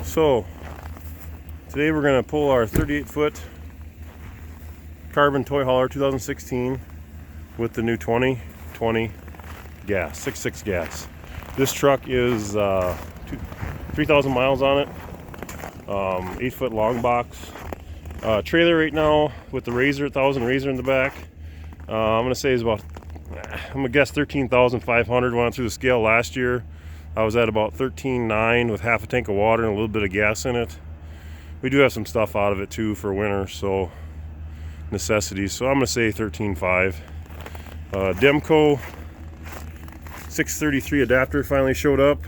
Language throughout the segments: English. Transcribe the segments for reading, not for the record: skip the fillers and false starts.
So today we're going to pull our 38-foot carbon toy hauler 2016 with the new 2020 gas, 6.6 gas. This truck is 3,000 miles on it, 8-foot long box. Trailer right now with the Razor 1000 Razor in the back. I'm going to say is about, I'm going to guess 13,500. Went through the scale last year. I was at about 13.9 with half a tank of water and a little bit of gas in it. We do have some stuff out of it too for winter, so necessities. So I'm going to say 13.5. Demco 633 adapter finally showed up.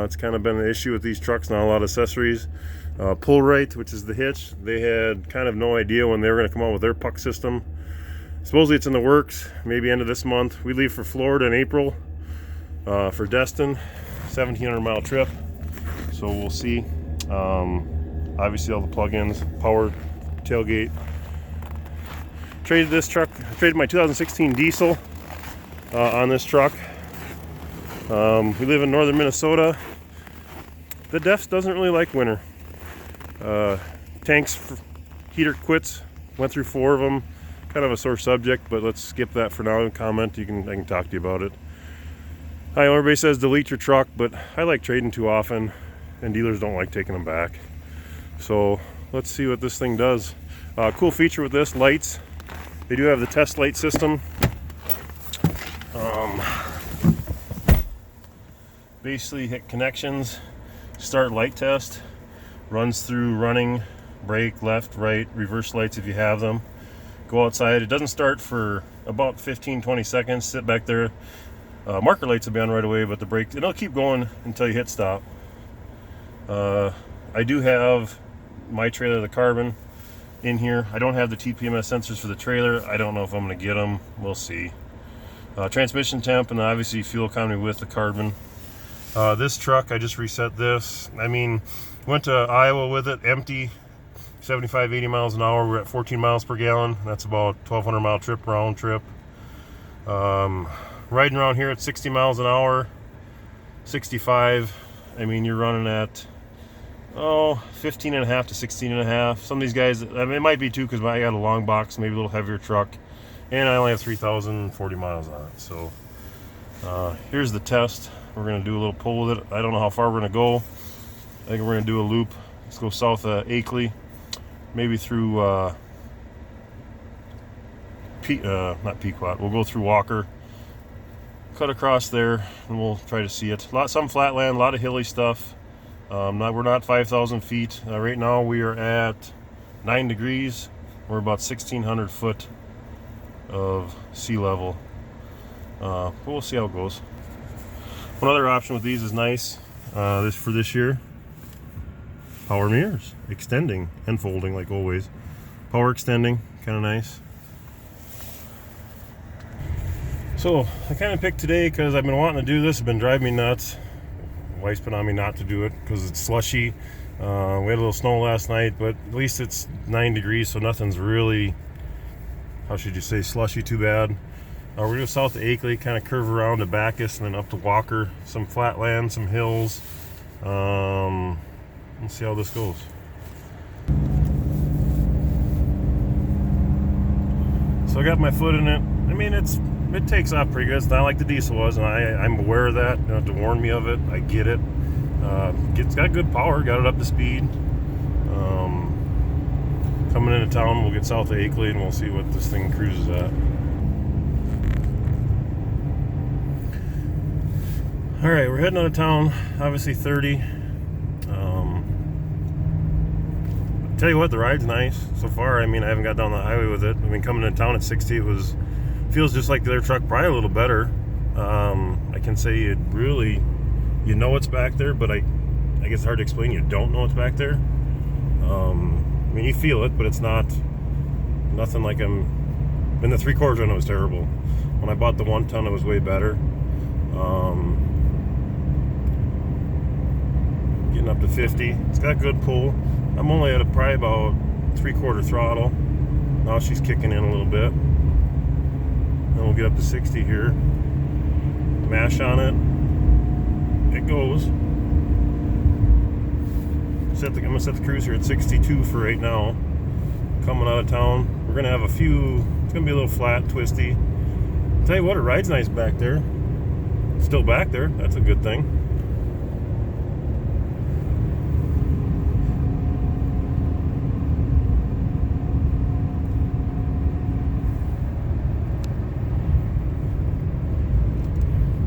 It's kind of been an issue with these trucks, not a lot of accessories. Pull right, which is the hitch. They had kind of no idea when they were going to come out with their puck system. Supposedly it's in the works, maybe end of this month. We leave for Florida in April for Destin, 1,700 mile trip. So we'll see. Obviously all the plug-ins, power, tailgate. Traded this truck, traded my 2016 diesel on this truck. We live in northern Minnesota. The DEFs doesn't really like winter. Tanks heater quits, went through 4 of them. Kind of a sore subject, but let's skip that for now and comment. I can talk to you about it. I know everybody says delete your truck, but I like trading too often and dealers don't like taking them back. So let's see what this thing does. Cool feature with this, lights. They do have the test light system. Basically hit connections, start light test, runs through running, brake, left, right, reverse lights if you have them. Go outside. It doesn't start for about 15-20 seconds. Sit back there. Marker lights will be on right away, but the brake, it'll keep going until you hit stop. I do have my trailer, the carbon, in here. I don't have the TPMS sensors for the trailer. I don't know if I'm going to get them. We'll see. Transmission temp and obviously fuel economy with the carbon. This truck, I just reset this. I mean, went to Iowa with it, empty. 75-80 miles an hour. We're at 14 miles per gallon. That's about 1,200 mile trip, round trip. Riding around here at 60 miles an hour, 65. I mean, you're running at 15 and a half to 16 and a half. Some of these guys, I mean, it might be too because I got a long box, maybe a little heavier truck, and I only have 3,040 miles on it. So here's the test. We're gonna do a little pull with it. I don't know how far we're gonna go. I think we're gonna do a loop. Let's go south of Akeley. Maybe through not Pequot. We'll go through Walker, cut across there, and we'll try to see it. Some flat land, a lot of hilly stuff. We're not 5,000 feet right now. We are at 9 degrees. We're about 1,600 foot of sea level. But we'll see how it goes. One other option with these is nice. This year. Power mirrors, extending and folding like always. Power extending, kind of nice. So I kind of picked today because I've been wanting to do this. It's been driving me nuts. Wife's been on me not to do it because it's slushy. We had a little snow last night, but at least it's 9 degrees, so nothing's really, how should you say, slushy too bad. We're going to go south of Akeley, kind of curve around to Bacchus and then up to Walker. Some flat land, some hills. Let's see how this goes. So I got my foot in it. I mean, it takes off pretty good. It's not like the diesel was, and I'm aware of that. You don't have to warn me of it. I get it. It's got good power. Got it up to speed. Coming into town, we'll get south of Akeley and we'll see what this thing cruises at. All right, we're heading out of town. Obviously 30. Tell you what, the ride's nice so far. I mean, I haven't got down the highway with it. I mean, coming into town at 60, feels just like the other truck, probably a little better. I can say it really, you know what's back there, but I guess it's hard to explain. You don't know what's back there. I mean, you feel it, but it's nothing like I'm. In the 3/4 ton, it was terrible. When I bought the 1 ton, it was way better. Getting up to 50. It's got good pull. I'm only at probably about 3/4 throttle. Now she's kicking in a little bit. Then we'll get up to 60 here. Mash on it. It goes. I'm gonna set the cruiser at 62 for right now. Coming out of town, we're gonna have a few. It's gonna be a little flat, twisty. Tell you what, it rides nice back there. Still back there. That's a good thing.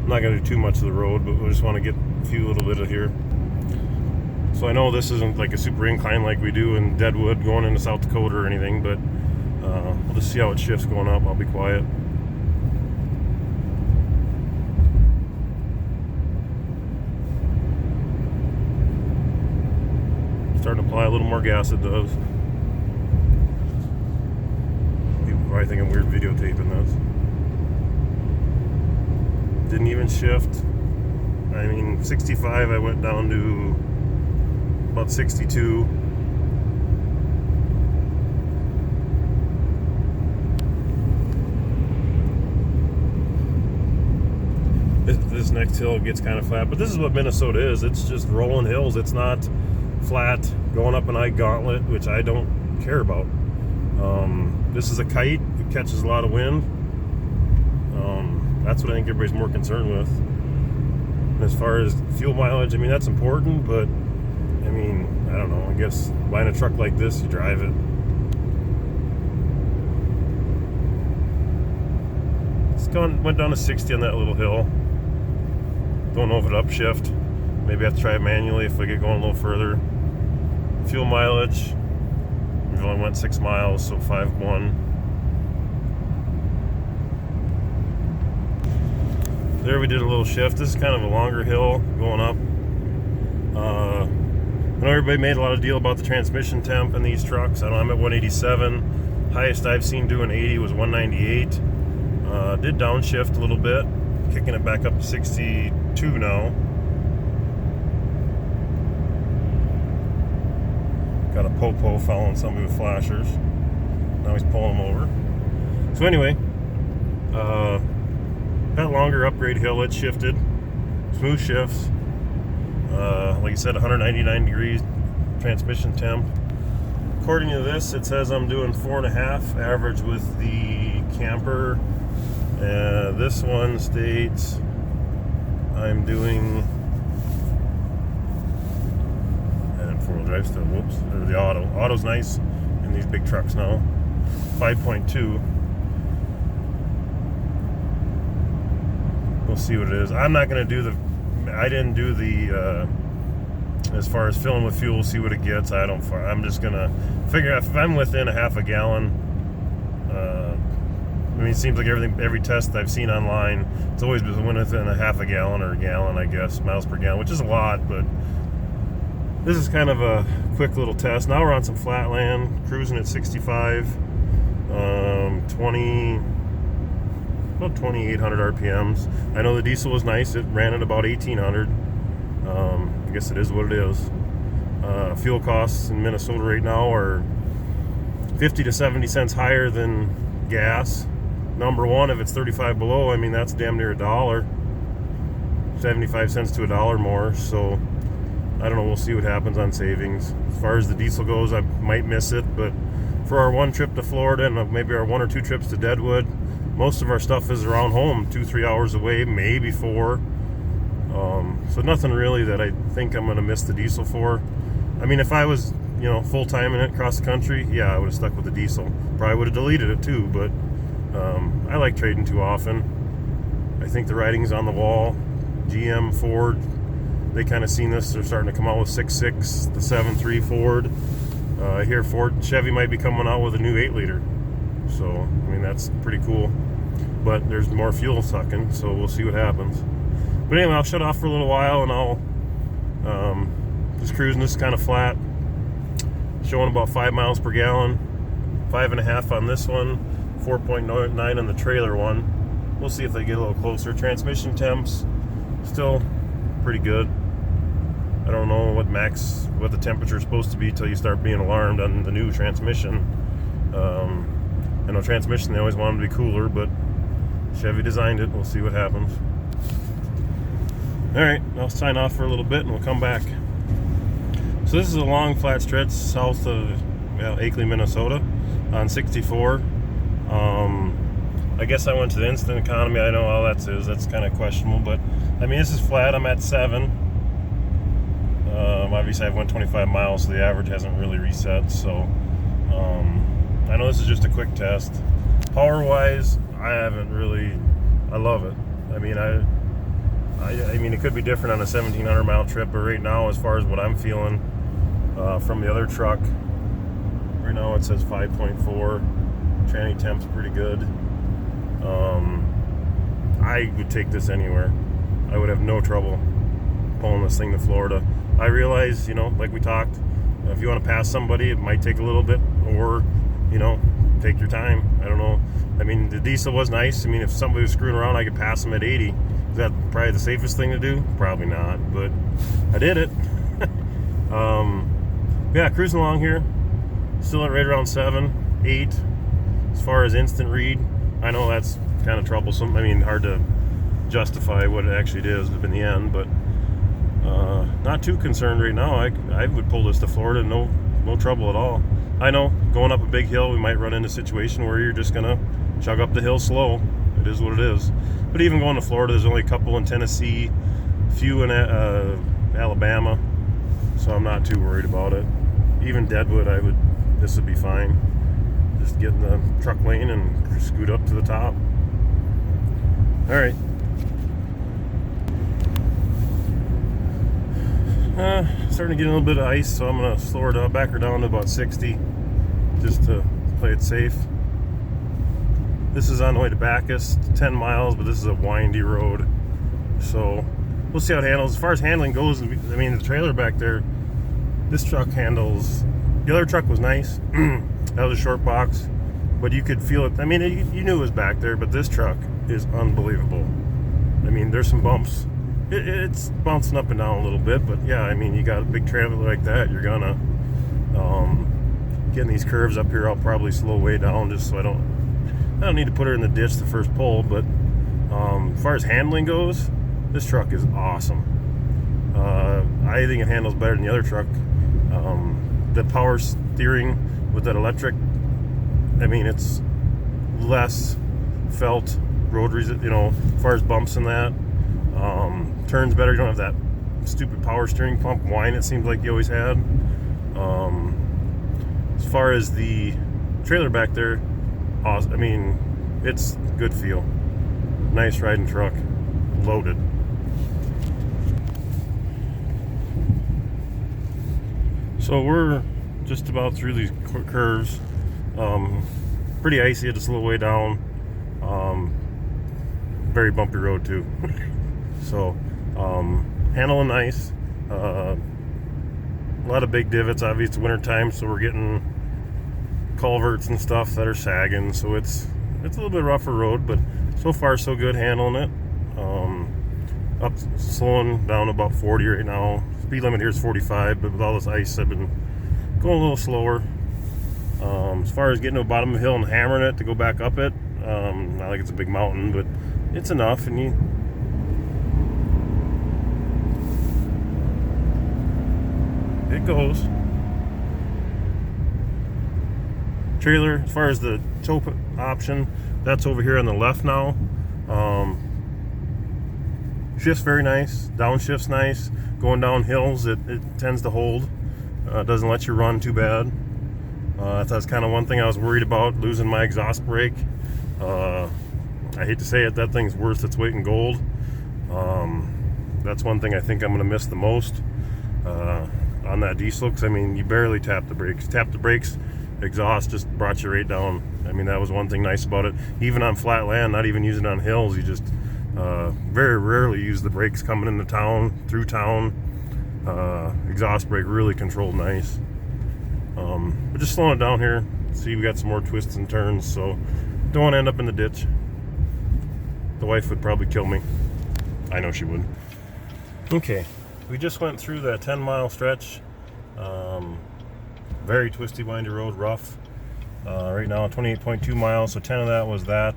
I'm not going to do too much of the road, but we just want to get a few little bit of here. So I know this isn't like a super incline like we do in Deadwood going into South Dakota or anything, but we'll just see how it shifts going up. I'll be quiet. Starting to apply a little more gas, it does. People probably think I'm weird videotaping this. Didn't even shift. I mean, 65, I went down to about 62. This next hill gets kind of flat, but this is what Minnesota is. It's just rolling hills. It's not flat, going up an ice gauntlet, which I don't care about. This is a kite. It catches a lot of wind. That's what I think everybody's more concerned with. And as far as fuel mileage, I mean, that's important, but I mean, I don't know. I guess buying a truck like this, you drive it. Went down to 60 on that little hill. Don't know if it upshift. Maybe I have to try it manually if I get going a little further. Fuel mileage, we only went 6 miles, so 5.1. There we did a little shift. This is kind of a longer hill going up. I know everybody made a lot of deal about the transmission temp in these trucks. I know I'm at 187. Highest I've seen doing 80 was 198. Did downshift a little bit, kicking it back up to 62 now. Got a popo following somebody with flashers. Now he's pulling them over. So anyway, that longer upgrade hill, it shifted. Smooth shifts. Like I said, 199 degrees transmission temp. According to this, it says I'm doing 4.5 average with the camper. This one states I'm doing, and 4-wheel drive still, whoops, or the auto. Auto's nice in these big trucks now. 5.2. We'll see what it is. I'm not going to do I didn't do the, as far as filling with fuel, see what it gets. I'm just going to figure out if I'm within a half a gallon. I mean, it seems like every test I've seen online, it's always been within a half a gallon or a gallon, I guess, miles per gallon, which is a lot, but this is kind of a quick little test. Now we're on some flat land, cruising at 65, about 2,800 RPMs. I know the diesel was nice. It ran at about 1,800. I guess it is what it is. Fuel costs in Minnesota right now are 50 to 70 cents higher than gas. Number one, if it's 35 below, I mean, that's damn near $1. 75 cents to $1 more. So I don't know. We'll see what happens on savings. As far as the diesel goes, I might miss it, but for our one trip to Florida and maybe our 1 or 2 trips to Deadwood, most of our stuff is around home, 2-3 hours away, maybe 4. So nothing really that I think I'm going to miss the diesel for. I mean, if I was, full-time in it across the country, yeah, I would have stuck with the diesel. Probably would have deleted it too, but I like trading too often. I think the writing's on the wall. GM, Ford, they kind of seen this. They're starting to come out with 6.6, the 7.3 Ford. I hear Chevy might be coming out with a new 8-liter. So, I mean, that's pretty cool. But there's more fuel sucking, so we'll see what happens. But anyway, I'll shut off for a little while, and I'll just cruising. This is kind of flat, showing about 5 miles per gallon, 5.5 on this one, 4.9 on the trailer one. We'll see if they get a little closer. Transmission temps still pretty good. I don't know what the temperature is supposed to be till you start being alarmed on the new transmission. I know transmission, they always want them to be cooler, but Chevy designed it. We'll see what happens. All right, I'll sign off for a little bit and we'll come back. So this is a long flat stretch south of Akeley, Minnesota on 64. I guess I went to the instant economy. I know all that is. That's kind of questionable, but I mean, this is flat. I'm at 7. Obviously, I've went 25 miles, so the average hasn't really reset. So I know this is just a quick test. Power-wise, I haven't really. I love it. I mean, I mean, it could be different on a 1,700 mile trip, but right now, as far as what I'm feeling from the other truck, right now it says 5.4. Tranny Temps pretty good. I would take this anywhere. I would have no trouble pulling this thing to Florida. I realize, you know, like we talked, if you want to pass somebody, it might take a little bit, or, you know, take your time. I don't know. I mean, the diesel was nice. I mean, if somebody was screwing around, I could pass them at 80. Is that probably the safest thing to do? Probably not, but I did it. Yeah, cruising along here. Still at right around 7, 8. As far as instant read, I know that's kind of troublesome. I mean, hard to justify what it actually is in the end, but not too concerned right now. I would pull this to Florida, no trouble at all. I know going up a big hill, we might run into a situation where you're just gonna chug up the hill slow. It is what it is. But even going to Florida, there's only a couple in Tennessee, few in Alabama, so I'm not too worried about it. Even Deadwood, this would be fine. Just get in the truck lane and scoot up to the top. All right. Starting to get a little bit of ice, so I'm gonna slow her down, back her down to about 60, just to play it safe. This is on the way to Bacchus, 10 miles, but this is a windy road, so we'll see how it handles. As far as handling goes, I mean, the trailer back there, this truck handles. The other truck was nice. That was a short box, but you could feel it. I mean, you knew it was back there, but this truck is unbelievable. I mean, there's some bumps. It's bouncing up and down a little bit, but yeah, I mean, you got a big trailer like that, you're gonna getting these curves up here. I'll probably slow way down just so I don't need to put her in the ditch the first pull. But as far as handling goes, this truck is awesome. I think it handles better than the other truck. The power steering with that electric, I mean, it's less felt road you know, as far as bumps and that. Turns better. You don't have that stupid power steering pump whine it seems like you always had. As far as the trailer back there, awesome. I mean, it's good feel. Nice riding truck, loaded. So we're just about through these curves. Pretty icy, just a little way down. Very bumpy road too. So handling nice. A lot of big divots. Obviously it's winter time, so we're getting culverts and stuff that are sagging, so it's a little bit rougher road, but so far so good handling it. Up slowing down to about 40 right now. Speed limit here is 45, but with all this ice I've been going a little slower. As far as getting to the bottom of the hill and hammering it to go back up it, not like it's a big mountain, but it's enough. And it goes. Trailer, as far as the tow option, that's over here on the left now. Shift's very nice. Downshift's nice. Going down hills, it tends to hold. Doesn't let you run too bad. That's kind of one thing I was worried about, losing my exhaust brake. I hate to say it, that thing's worth its weight in gold. That's one thing I think I'm going to miss the most on that diesel, because I mean, you barely tap the brakes. Tap the brakes, exhaust just brought you right down. I mean, that was one thing nice about it. Even on flat land, not even using it on hills, you just very rarely use the brakes coming into town, through town. Exhaust brake really controlled nice. But just slowing it down here. See, we got some more twists and turns, so don't want to end up in the ditch. The wife would probably kill me. I know she would. Okay, we just went through that 10-mile stretch. Very twisty, windy road, rough. Right now 28.2 miles, so 10 of that was that.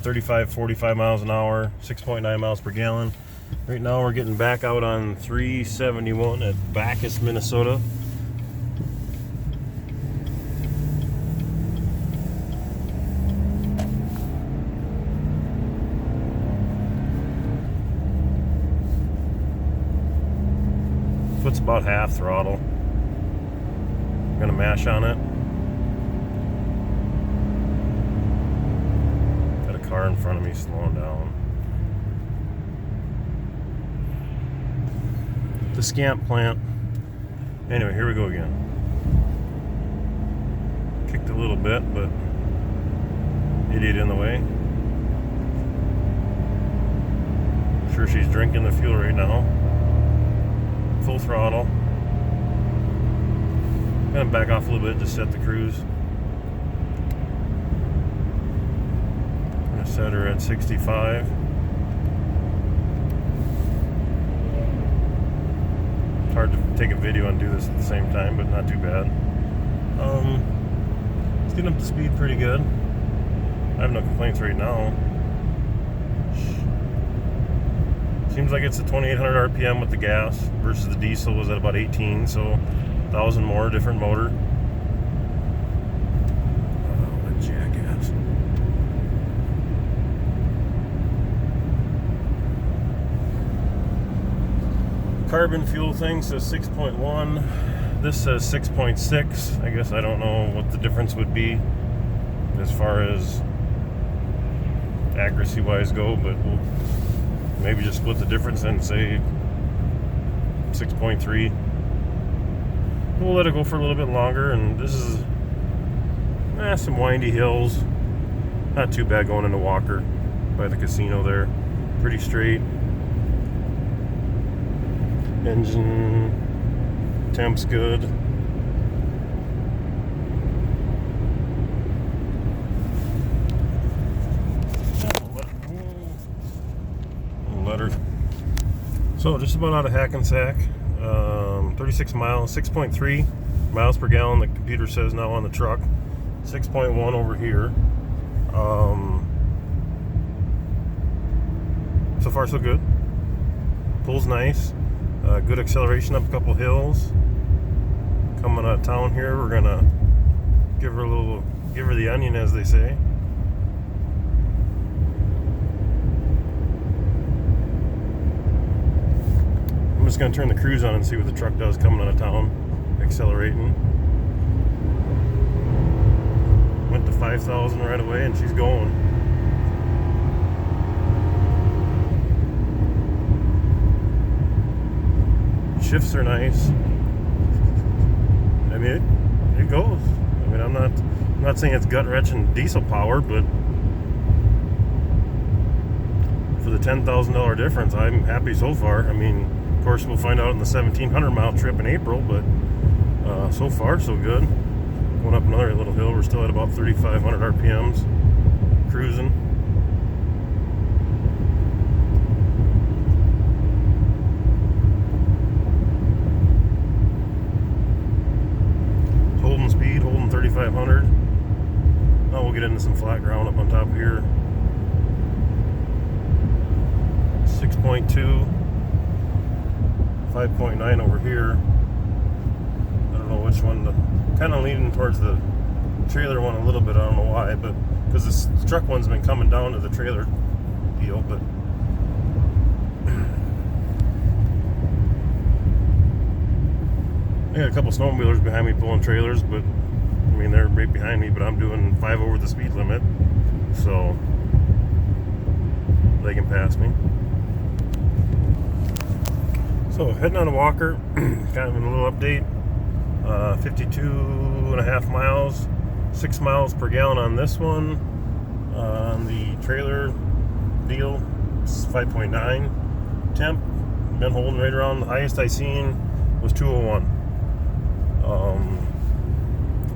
35, 45 miles an hour, 6.9 miles per gallon. Right now we're getting back out on 371 at Bacchus, Minnesota. Foot's about half throttle. I'm gonna mash on it. Got a car in front of me slowing down. The scamp plant. Anyway, here we go again. Kicked a little bit, but idiot in the way. Sure she's drinking the fuel right now. Full throttle. Gonna back off a little bit, just set the cruise. Gonna set her at 65. Hard to take a video and do this at the same time, but not too bad. It's getting up to speed pretty good. I have no complaints right now. Seems like it's a 2800 RPM with the gas versus the diesel was at about 18, so 1,000 more, different motor. Oh, what a jackass. Carbon fuel thing says 6.1. This says 6.6. I guess I don't know what the difference would be as far as accuracy wise go, but we'll maybe just split the difference and say 6.3. We'll let it go for a little bit longer, and this is some windy hills. Not too bad going into Walker by the casino there. Pretty straight. Engine temp's good. Letter. So just about out of Hackensack. 36 miles, 6.3 miles per gallon. The computer says now on the truck. 6.1 over here. So far so good. Pulls nice. Good acceleration up a couple hills. Coming out of town here, we're gonna give her the onion, as they say. I'm just gonna turn the cruise on and see what the truck does coming out of town, accelerating. Went to 5,000 right away, and she's going. Shifts are nice. I mean, it goes. I mean, I'm not saying it's gut-wrenching diesel power, but for the $10,000 difference, I'm happy so far. I mean, of course, we'll find out in the 1,700 mile trip in April, but so far so good. Going up another little hill, we're still at about 3,500 RPMs, cruising. Holding speed, holding 3,500. Now we'll get into some flat ground up on top here. 6.2. 5.9 over here. I don't know which one. Kind of leaning towards the trailer one a little bit. I don't know why, but because this truck one's been coming down to the trailer deal. But I got a couple snowmobilers behind me pulling trailers, but I mean they're right behind me. But I'm doing 5 over the speed limit, so they can pass me. So heading on to Walker, kind of a little update. 52.5 miles, 6 miles per gallon on this one. On the trailer deal, it's 5.9. Temp, been holding right around. The highest I seen was 201.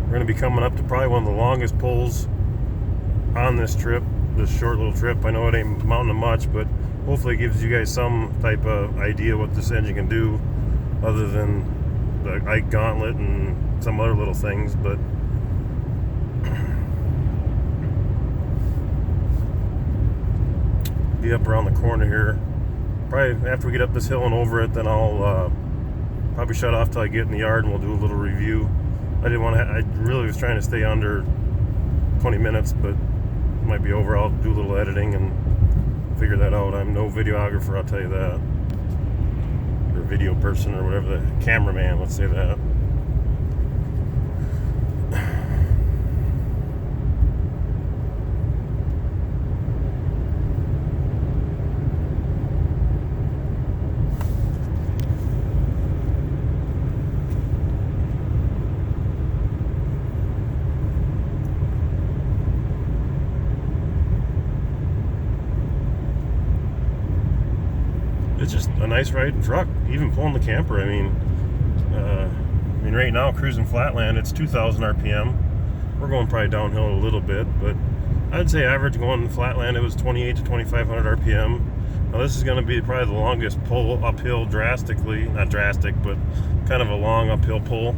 We're going to be coming up to probably one of the longest pulls on this trip, this short little trip. I know it ain't amounting to much, but hopefully it gives you guys some type of idea what this engine can do, other than the Ike Gauntlet and some other little things. But be up around the corner here. probably after we get up this hill and over it, then I'll probably shut off till I get in the yard and we'll do a little review. I didn't want to, I really was trying to stay under 20 minutes, but it might be over. I'll do a little editing and figure that out. I'm no videographer, I'll tell you that. Or video person or whatever, the cameraman, let's say that. It's just a nice riding truck, even pulling the camper. I mean, right now cruising flatland, it's 2,000 RPM. We're going probably downhill a little bit, but I'd say average going flatland, it was 28 to 2,500 RPM. Now this is going to be probably the longest pull uphill, drastically, not drastic, but kind of a long uphill pull.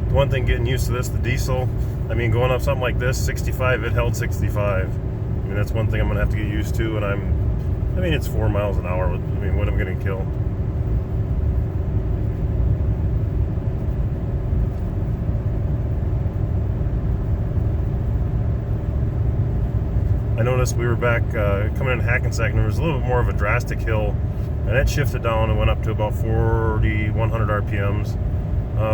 One thing getting used to this, the diesel, I mean, going up something like this, 65, it held 65. I mean, that's one thing I'm gonna have to get used to, and I mean, it's 4 miles an hour. I mean, what am I gonna kill? I noticed we were back coming in Hackensack, and there was a little bit more of a drastic hill, and it shifted down and went up to about 4,100 RPMs.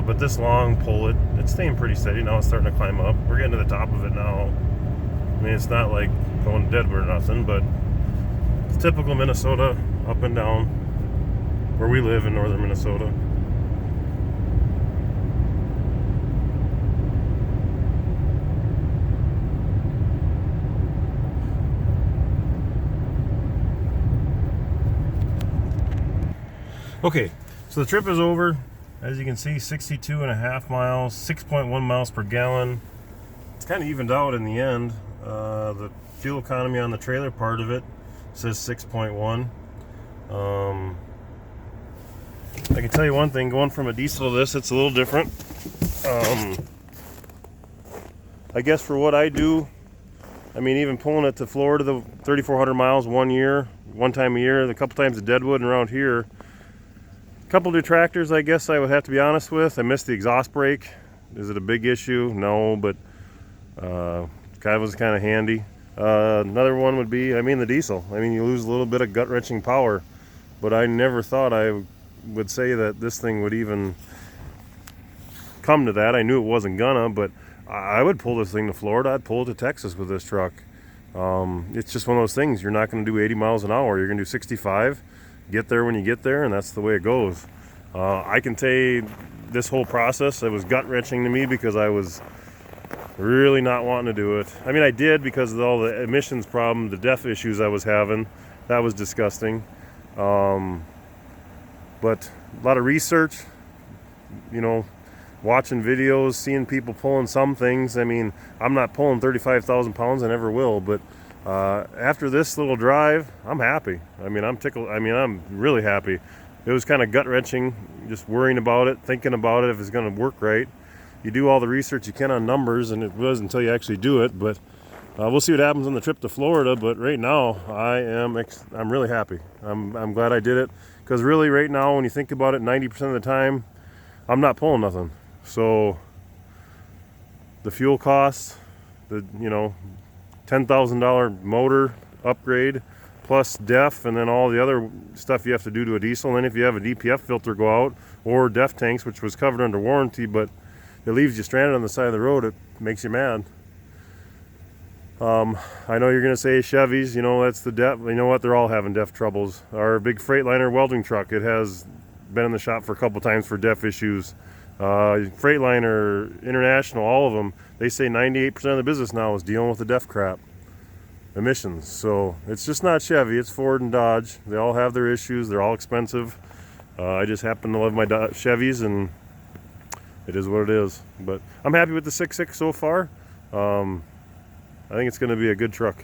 But this long pull, it's staying pretty steady. Now it's starting to climb up. We're getting to the top of it now. I mean, it's not like going deadwood or nothing, but it's typical Minnesota, up and down, where we live in northern Minnesota. Okay, so the trip is over. As you can see, 62.5 miles, 6.1 miles per gallon. It's kind of evened out in the end. The fuel economy on the trailer part of it says 6.1. I can tell you one thing, going from a diesel to this, it's a little different. I guess for what I do, I mean, even pulling it to Florida, the 3,400 miles one time a year, a couple times to Deadwood and around here. Couple detractors, I guess I would have to be honest with. I missed the exhaust brake. Is it a big issue? No, but was kind of handy. Another one would be, I mean, the diesel. I mean, you lose a little bit of gut-wrenching power, but I never thought I would say that this thing would even come to that. I knew it wasn't gonna, but I would pull this thing to Florida. I'd pull it to Texas with this truck. It's just one of those things. You're not going to do 80 miles an hour. You're going to do 65. Get there when you get there, and that's the way it goes. I can tell you this whole process, it was gut-wrenching to me because I was really not wanting to do it. I mean, I did because of all the emissions problem, the DEF issues I was having. That was disgusting. But a lot of research, you know, watching videos, seeing people pulling some things. I mean, I'm not pulling 35,000 pounds, I never will, but after this little drive, I'm happy. I mean, I'm tickled. I mean, I'm really happy. It was kind of gut-wrenching, just worrying about it, thinking about it, if it's going to work right. You do all the research you can on numbers, and it was until you actually do it. But we'll see what happens on the trip to Florida. But right now, I'm really happy. I'm glad I did it, because really, right now, when you think about it, 90% of the time, I'm not pulling nothing. So the fuel costs, the $10,000 motor upgrade, plus DEF, and then all the other stuff you have to do to a diesel. And then if you have a DPF filter go out, or DEF tanks, which was covered under warranty, but it leaves you stranded on the side of the road, it makes you mad. I know you're going to say Chevys, that's the DEF. You know what? They're all having DEF troubles. Our big Freightliner welding truck, it has been in the shop for a couple times for DEF issues. Freightliner, International, all of them, they say 98% of the business now is dealing with the DEF crap. Emissions. So it's just not Chevy, it's Ford and Dodge. They all have their issues, they're all expensive. I just happen to love my Chevys, and it is what it is. But I'm happy with the 6.6 so far. I think it's going to be a good truck.